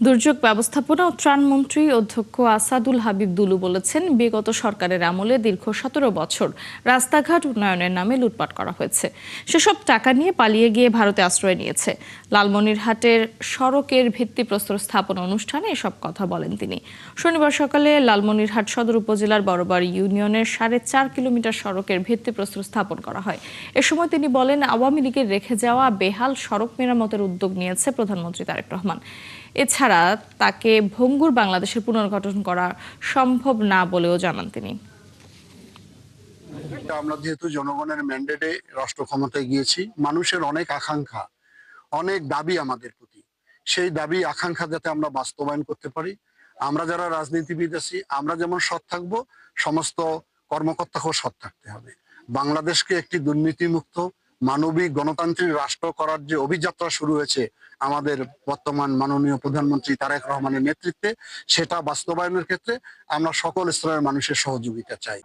দুর্যোগ ব্যবস্থাপনা ও ত্রাণমন্ত্রী অধ্যক্ষ আসাদুল হাবিব দুলু বলেছেন, বিগত সরকারের আমলে দীর্ঘ ১৭ বছর রাস্তাঘাট উন্নয়নের নামে লুটপাট করা হয়েছে। সেসব টাকা নিয়ে পালিয়ে গিয়ে ভারতে আশ্রয় নিয়েছে। লালমনিরহাটের সড়কের ভিত্তিপ্রস্তর স্থাপন অনুষ্ঠানে এসব কথা বলেন তিনি। শনিবার সকালে লালমনিরহাট সদর উপজেলার বড়বাড়ি ইউনিয়নের ৪.৫ কিলোমিটার সড়কের ভিত্তিপ্রস্তর স্থাপন করা হয়। এ সময় তিনি বলেন, আওয়ামী লীগের রেখে যাওয়া বেহাল সড়ক মেরামতের উদ্যোগ নিয়েছে প্রধানমন্ত্রী তারেক রহমান। এছাড়া তাকে ভঙ্গুর বাংলাদেশের পুনর্গঠন করা সম্ভব না বলেও জানান তিনি। আমরা যেহেতু জনগণের ম্যান্ডেটে রাষ্ট্র ক্ষমতায় গিয়েছি, মানুষের অনেক আকাঙ্ক্ষা, অনেক দাবি আমাদের প্রতি, সেই দাবি আকাঙ্ক্ষা যাতে আমরা বাস্তবায়ন করতে পারি। আমরা যারা রাজনীতিবিদ আছি, আমরা যেমন সৎ থাকবো, সমস্ত কর্মকর্তাকেও সৎ থাকতে হবে। বাংলাদেশকে একটি দুর্নীতিমুক্ত মানবিক গণতান্ত্রিক রাষ্ট্র করার যে অভিযাত্রা শুরু হয়েছে আমাদের বর্তমান মাননীয় প্রধানমন্ত্রী তারেক রহমানের নেতৃত্বে, সেটা বাস্তবায়নের ক্ষেত্রে আমরা সকল স্তরের মানুষের সহযোগিতা চাই।